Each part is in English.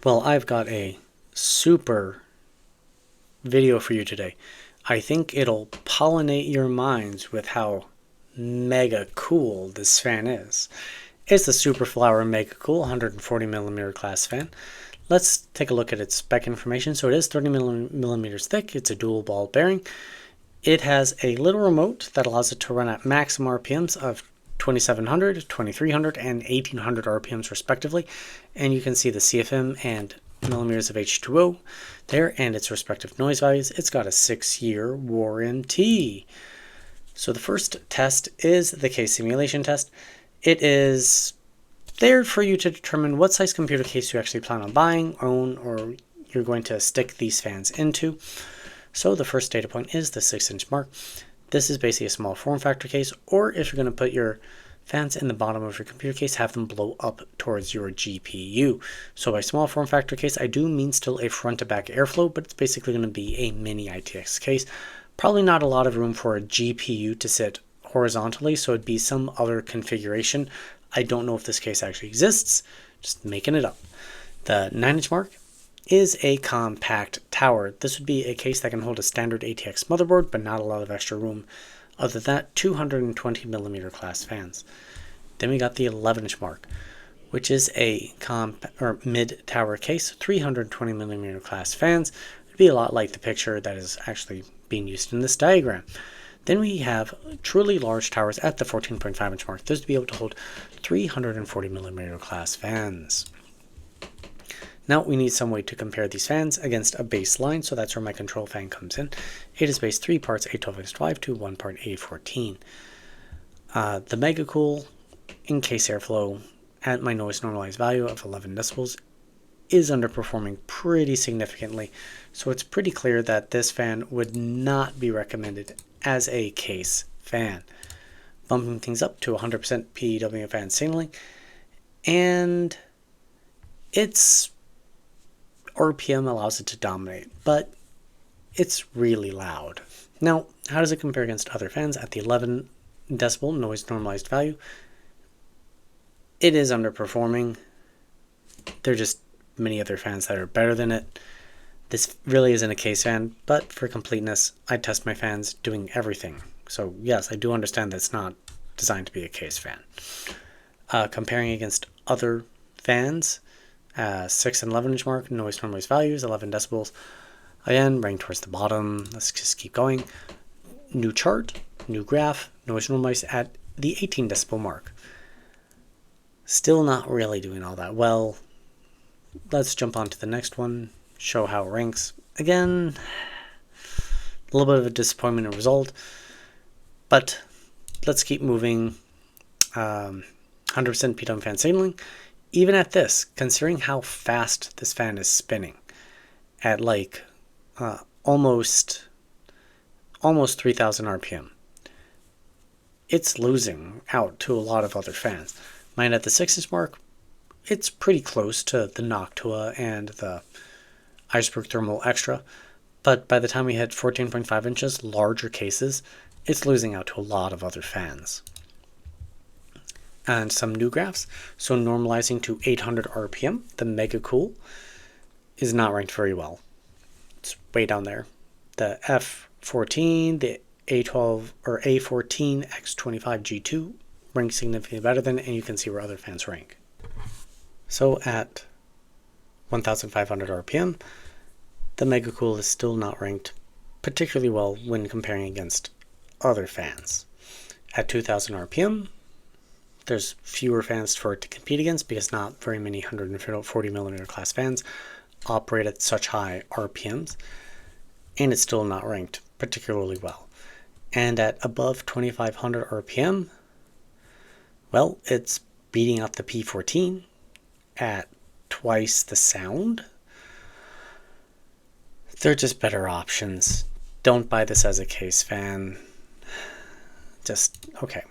Well, I've got a super video for you today. I think it'll pollinate your minds with how mega cool this fan is. It's the Superflower MegaCool 140mm class fan. Let's take a look at its spec information. So it is 30mm thick. It's a dual ball bearing. It has a little remote that allows it to run at maximum RPMs of 2700, 2300, and 1800 RPMs respectively. And you can see the CFM and millimeters of H2O there and its respective noise values. It's got a 6-year warranty. So the first test is the case simulation test. It is there for you to determine what size computer case you actually plan on buying, own, or you're going to stick these fans into. So the first data point is the 6-inch mark. This is basically a small form factor case, or if you're going to put your fans in the bottom of your computer case, have them blow up towards your GPU. So by small form factor case, I do mean still a front to back airflow, but it's basically going to be a mini ITX case. Probably not a lot of room for a GPU to sit horizontally, so it'd be some other configuration. I don't know if this case actually exists, just making it up. The 9-inch mark is a compact tower. This would be a case that can hold a standard ATX motherboard, but not a lot of extra room. Other than that, 220mm class fans. Then we got the 11-inch mark, which is a mid-tower case, 320mm class fans. It'd be a lot like the picture that is actually being used in this diagram. Then we have truly large towers at the 14.5-inch mark. Those to be able to hold 340mm class fans. Now we need some way to compare these fans against a baseline, so that's where my control fan comes in. It is based 3 parts A12X5 to 1 part A14. The MegaCool in case airflow at my noise normalized value of 11 decibels is underperforming pretty significantly, so it's pretty clear that this fan would not be recommended as a case fan. Bumping things up to 100% PWM fan signaling, and its RPM allows it to dominate, but it's really loud. Now, how does it compare against other fans at the 11 decibel noise normalized value? It is underperforming. There are just many other fans that are better than it. This really isn't a case fan, but for completeness, I test my fans doing everything. So yes, I do understand that it's not designed to be a case fan. Comparing against other fans, 6 and 11-inch mark, noise normalized values, 11 decibels. Again, ranked towards the bottom. Let's just keep going. New chart, new graph, noise normalized at the 18 decibel mark. Still not really doing all that well. Let's jump on to the next one, show how it ranks. Again, a little bit of a disappointment in result, but let's keep moving. 100% PWM fan signaling. Even at this, considering how fast this fan is spinning, at like almost 3000 RPM, it's losing out to a lot of other fans. Mine at the 6-inch mark, it's pretty close to the Noctua and the Iceberg Thermal Extra, but by the time we hit 14.5 inches, larger cases, it's losing out to a lot of other fans. And some new graphs. So normalizing to 800 RPM, the MegaCool is not ranked very well. It's way down there. The F14, the A12 or A14 X25 G2 ranks significantly better than it, and you can see where other fans rank. So at 1500 RPM, the MegaCool is still not ranked particularly well when comparing against other fans. At 2000 RPM, there's fewer fans for it to compete against because not very many 140mm class fans operate at such high RPMs, and it's still not ranked particularly well. And at above 2500 RPM, well, it's beating out the P14 at twice the sound. They're just better options. Don't buy this as a case fan. Just, okay.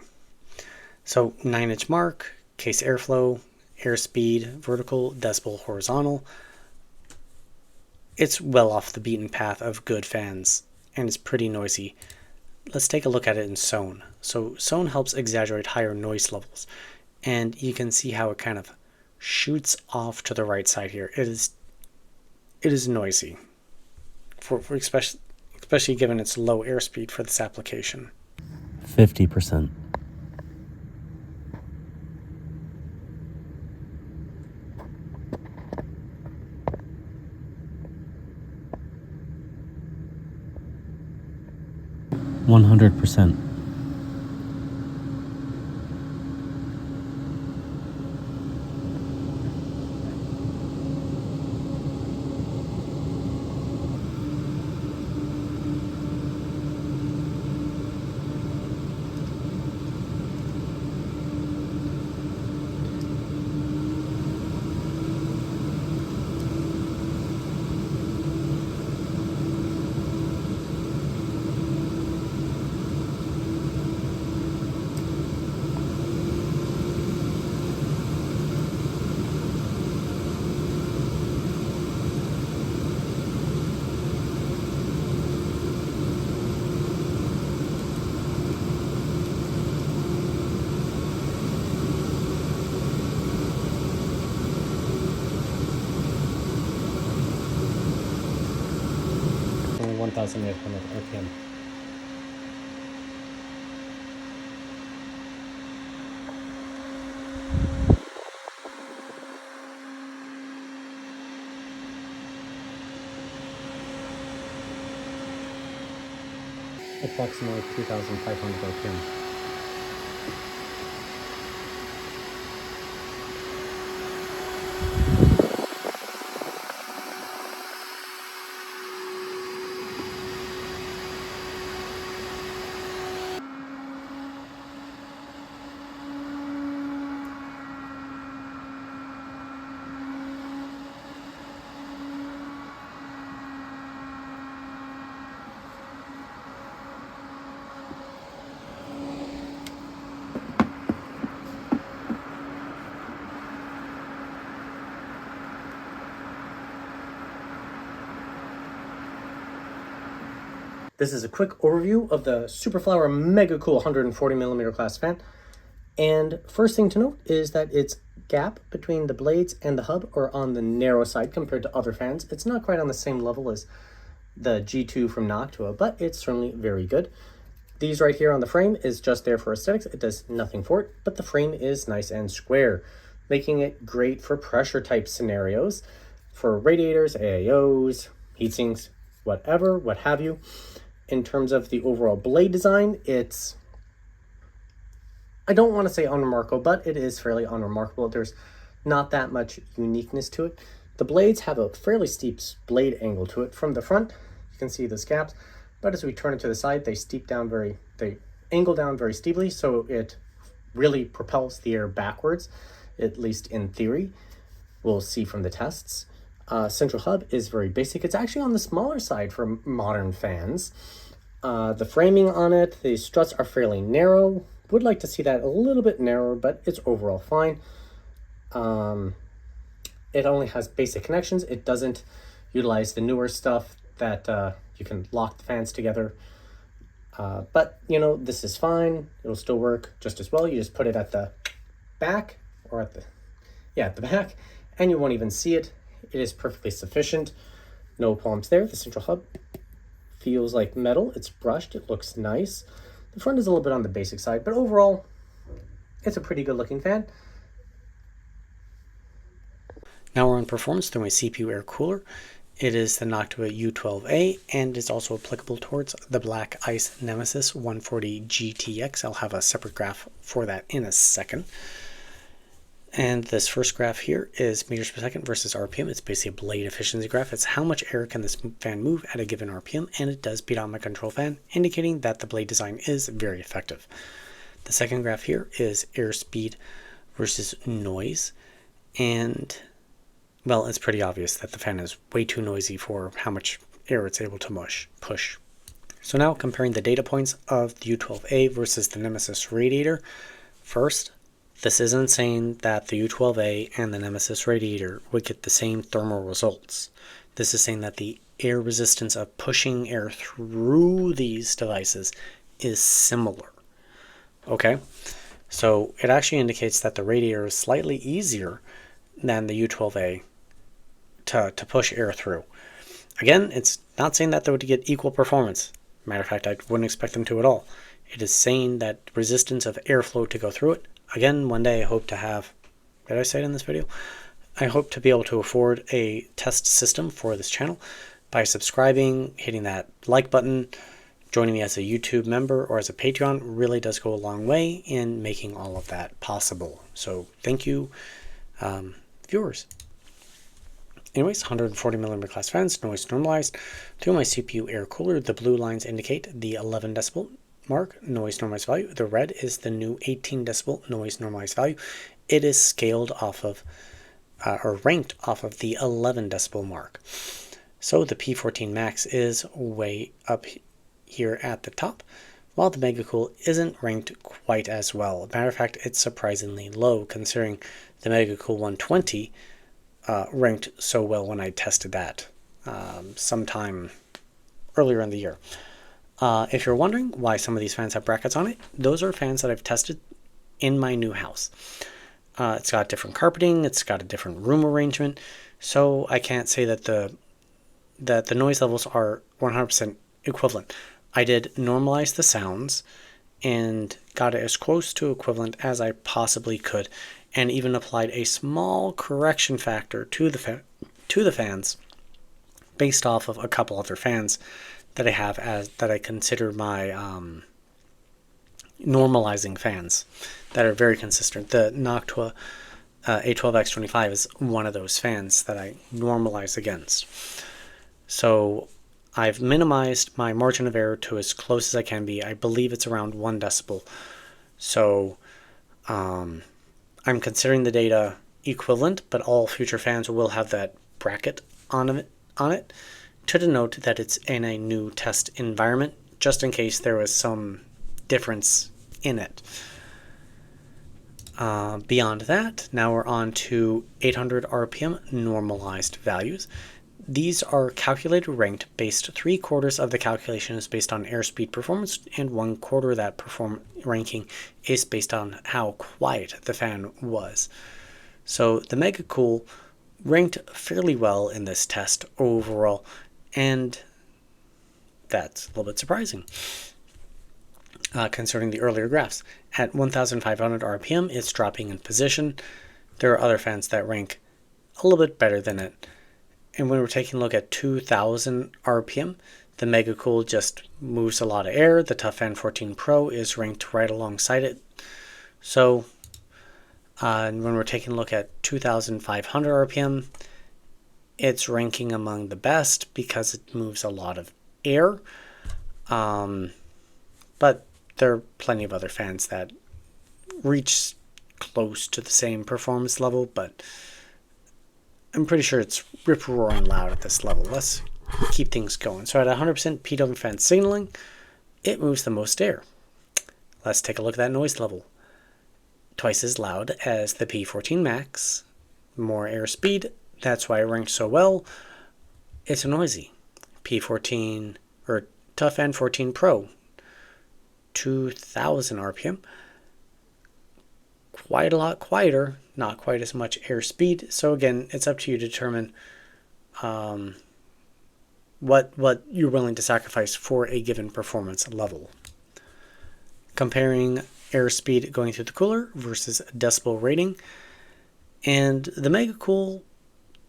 So 9-inch mark, case airflow, airspeed, vertical, decibel, horizontal. It's well off the beaten path of good fans, and it's pretty noisy. Let's take a look at it in Zone. So Zone helps exaggerate higher noise levels, and you can see how it kind of shoots off to the right side here. It is it is noisy, for especially given its low airspeed for this application. 50%. 100%. 1,800 RPM. Approximately 2,500 RPM. This is a quick overview of the Superflower MegaCool 140mm class fan. And first thing to note is that its gap between the blades and the hub are on the narrow side compared to other fans. It's not quite on the same level as the G2 from Noctua, but it's certainly very good. These right here on the frame is just there for aesthetics. It does nothing for it, but the frame is nice and square, making it great for pressure type scenarios, for radiators, AIOs, heatsinks, whatever, what have you. In terms of the overall blade design, it's, I don't want to say unremarkable, but it is fairly unremarkable. There's not that much uniqueness to it. The blades have a fairly steep blade angle to it. From the front, you can see the scaps, but as we turn it to the side, they angle down very steeply, so it really propels the air backwards, at least in theory. We'll see from the tests. Central hub is very basic. It's actually on the smaller side for modern fans. The framing on it, the struts are fairly narrow. Would like to see that a little bit narrower, but it's overall fine. It only has basic connections. It doesn't utilize the newer stuff that you can lock the fans together. But, you know, this is fine. It'll still work just as well. You just put it at the back, or at the back, and you won't even see it. It is perfectly sufficient. No problems there. The central hub feels like metal. It's brushed. It looks nice. The front is a little bit on the basic side, but overall, it's a pretty good looking fan. Now we're on performance through my CPU air cooler. It is the Noctua U12A and is also applicable towards the Black Ice Nemesis 140 GTX. I'll have a separate graph for that in a second. And this first graph here is meters per second versus RPM. It's basically a blade efficiency graph. It's how much air can this fan move at a given RPM, and it does beat out my control fan, indicating that the blade design is very effective. The second graph here is airspeed versus noise, and well, it's pretty obvious that the fan is way too noisy for how much air it's able to push. So now comparing the data points of the U12A versus the Nemesis radiator. First, this isn't saying that the U12A and the Nemesis radiator would get the same thermal results. This is saying that the air resistance of pushing air through these devices is similar. Okay, so it actually indicates that the radiator is slightly easier than the U12A to push air through. Again, it's not saying that they would get equal performance. Matter of fact, I wouldn't expect them to at all. It is saying that resistance of airflow to go through it. Again, one day I hope to have, did I say it in this video? I hope to be able to afford a test system for this channel by subscribing, hitting that like button, joining me as a YouTube member or as a Patreon really does go a long way in making all of that possible. So thank you, viewers. Anyways, 140 millimeter class fans, noise normalized. To my CPU air cooler, the blue lines indicate the 11 decibel mark, noise normalized value. The red is the new 18 decibel noise normalized value. It is scaled off of, or ranked off of the 11 decibel mark. So the P14 Max is way up here at the top, while the MegaCool isn't ranked quite as well. Matter of fact, it's surprisingly low considering the MegaCool 120 ranked so well when I tested that sometime earlier in the year. If you're wondering why some of these fans have brackets on it, those are fans that I've tested in my new house. It's got different carpeting, it's got a different room arrangement, so I can't say that the noise levels are 100% equivalent. I did normalize the sounds and got it as close to equivalent as I possibly could, and even applied a small correction factor to the fans based off of a couple other fans that I have that I consider my normalizing fans that are very consistent. The Noctua A12X25 is one of those fans that I normalize against. So I've minimized my margin of error to as close as I can be. I believe it's around 1 decibel. So I'm considering the data equivalent, but all future fans will have that bracket on it to denote that it's in a new test environment, just in case there was some difference in it. Beyond that, now we're on to 800 RPM normalized values. These are calculated ranked based 3/4 of the calculation is based on airspeed performance, and 1/4 of that ranking is based on how quiet the fan was. So the MegaCool ranked fairly well in this test overall, and that's a little bit surprising concerning the earlier graphs. At 1500 RPM, it's dropping in position. There are other fans that rank a little bit better than it. And when we're taking a look at 2000 RPM, the MegaCool just moves a lot of air. The Tough Fan 14 Pro is ranked right alongside it. So and when we're taking a look at 2500 RPM, it's ranking among the best because it moves a lot of air. But there are plenty of other fans that reach close to the same performance level, but I'm pretty sure it's rip-roaring loud at this level. Let's keep things going. So at 100% PW fan signaling, it moves the most air. Let's take a look at that noise level. Twice as loud as the P14 Max, more airspeed. That's why it ranked so well. It's noisy. P14 or Tough Fan 14 Pro, 2000 RPM. Quite a lot quieter, not quite as much airspeed. So again, it's up to you to determine what you're willing to sacrifice for a given performance level. Comparing airspeed going through the cooler versus decibel rating, and the MegaCool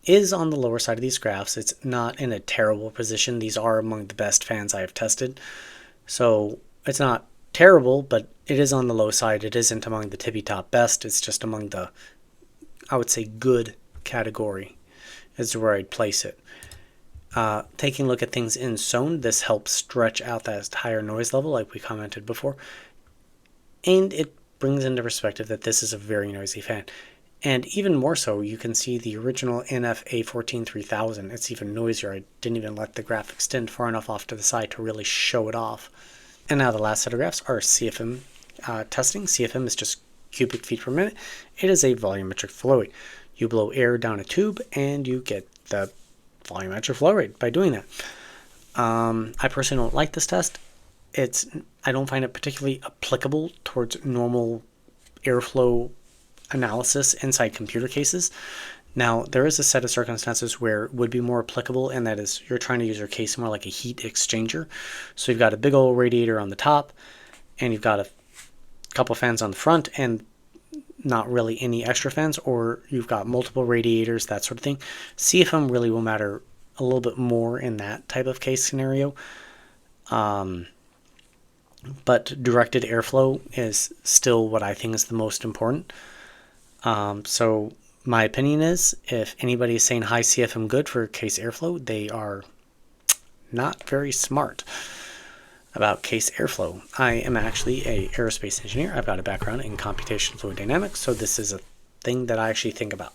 is on the lower side of these graphs. It's not in a terrible position. These are among the best fans I have tested, so it's not terrible, but it is on the low side. It isn't among the tippy top best. It's just among the, I would say, good category is where I'd place it. Taking a look at things in zone, this helps stretch out that higher noise level like we commented before, and it brings into perspective that this is a very noisy fan. And even more so, you can see the original NF-A14 3000. It's even noisier. I didn't even let the graph extend far enough off to the side to really show it off. And now the last set of graphs are CFM testing. CFM is just cubic feet per minute. It is a volumetric flow rate. You blow air down a tube and you get the volumetric flow rate by doing that. I personally don't like this test. I don't find it particularly applicable towards normal airflow analysis inside computer cases. Now, there is a set of circumstances where it would be more applicable, and that is you're trying to use your case more like a heat exchanger. So you've got a big old radiator on the top, and you've got a couple fans on the front, and not really any extra fans, or you've got multiple radiators, that sort of thing. CFM really will matter a little bit more in that type of case scenario. But directed airflow is still what I think is the most important. So my opinion is, if anybody is saying high CFM good for case airflow, they are not very smart about case airflow. I am actually an aerospace engineer. I've got a background in computational fluid dynamics, so this is a thing that I actually think about.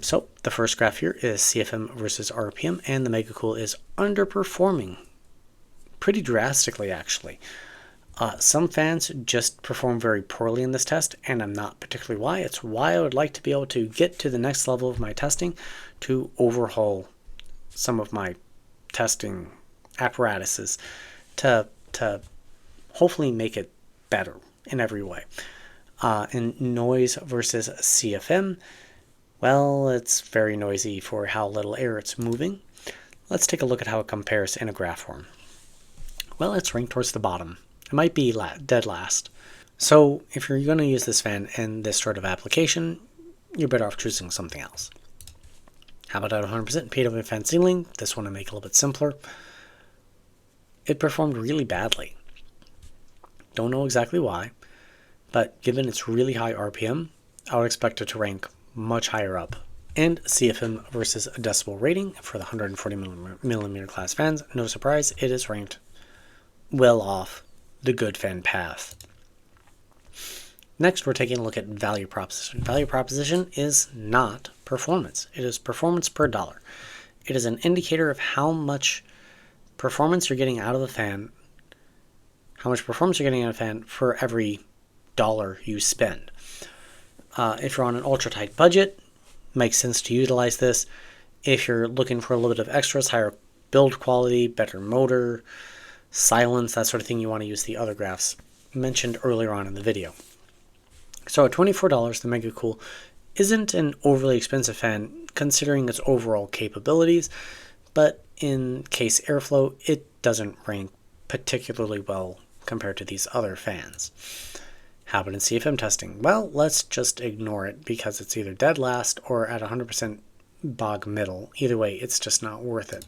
So the first graph here is CFM versus RPM, and the MegaCool is underperforming pretty drastically, actually. Some fans just perform very poorly in this test, and I'm not particularly why. It's why I would like to be able to get to the next level of my testing to overhaul some of my testing apparatuses to hopefully make it better in every way. And noise versus CFM, well, it's very noisy for how little air it's moving. Let's take a look at how it compares in a graph form. Well, it's ranked towards the bottom. It might be dead last. So if you're going to use this fan in this sort of application, you're better off choosing something else. How about at 100% PW fan ceiling? This one to make it a little bit simpler. It performed really badly. Don't know exactly why, but given its really high RPM, I would expect it to rank much higher up. And CFM versus a decibel rating for the 140 millimeter class fans, no surprise, it is ranked well off the good fan path. Next, we're taking a look at value proposition. Value proposition is not performance. It is performance per dollar. It is an indicator of how much performance you're getting out of the fan, how much performance you're getting out of the fan for every dollar you spend. If you're on an ultra tight budget, it makes sense to utilize this. If you're looking for a little bit of extras, higher build quality, better motor, silence, that sort of thing, you want to use the other graphs mentioned earlier on in the video. So at $24, the MegaCool isn't an overly expensive fan considering its overall capabilities, but in case airflow, it doesn't rank particularly well compared to these other fans. How about in CFM testing? Well, let's just ignore it because it's either dead last or at 100% bog middle. Either way, it's just not worth it.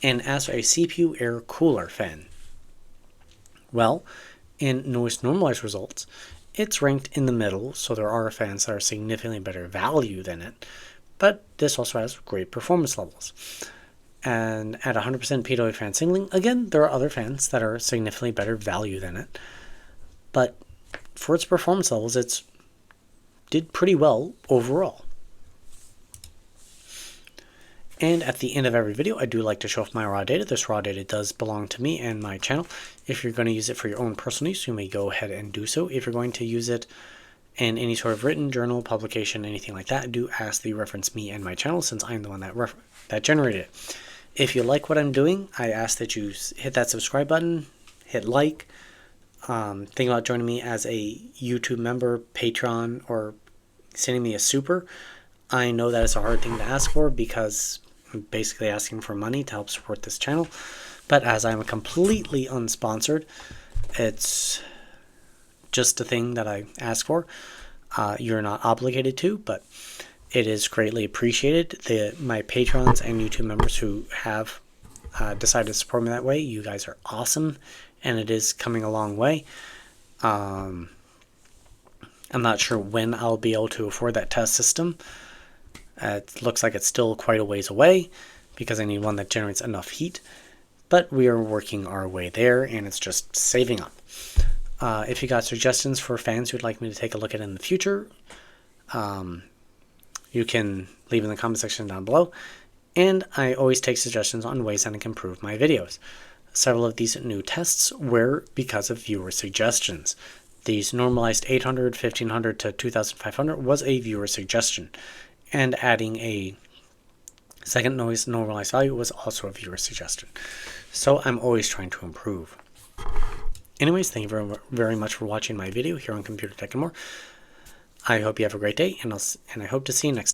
And as for a CPU air cooler fan, well, in noise normalized results, it's ranked in the middle, so there are fans that are significantly better value than it, but this also has great performance levels. And at 100% PW fan ceiling, again, there are other fans that are significantly better value than it, but for its performance levels, it's did pretty well overall. And at the end of every video, I do like to show off my raw data. This raw data does belong to me and my channel. If you're going to use it for your own personal use, you may go ahead and do so. If you're going to use it in any sort of written journal, publication, anything like that, do ask that you reference me and my channel since I'm the one that generated it. If you like what I'm doing, I ask that you hit that subscribe button, hit like, think about joining me as a YouTube member, Patreon, or sending me a super. I know that it's a hard thing to ask for because I'm basically asking for money to help support this channel. But as I'm completely unsponsored, it's just a thing that I ask for. You're not obligated to, but it is greatly appreciated. My patrons and YouTube members who have decided to support me that way, you guys are awesome, and it is coming a long way. I'm not sure when I'll be able to afford that test system. It looks like it's still quite a ways away because I need one that generates enough heat, but we are working our way there, and it's just saving up. If you got suggestions for fans you'd like me to take a look at in the future, you can leave in the comment section down below, and I always take suggestions on ways that I can improve my videos. Several of these new tests were because of viewer suggestions. These normalized 800, 1500 to 2500 was a viewer suggestion, and adding a second noise normalized value was also a viewer suggestion. So I'm always trying to improve. Anyways, thank you very much for watching my video here on Computer Tech and More. I hope you have a great day, and I hope to see you next time.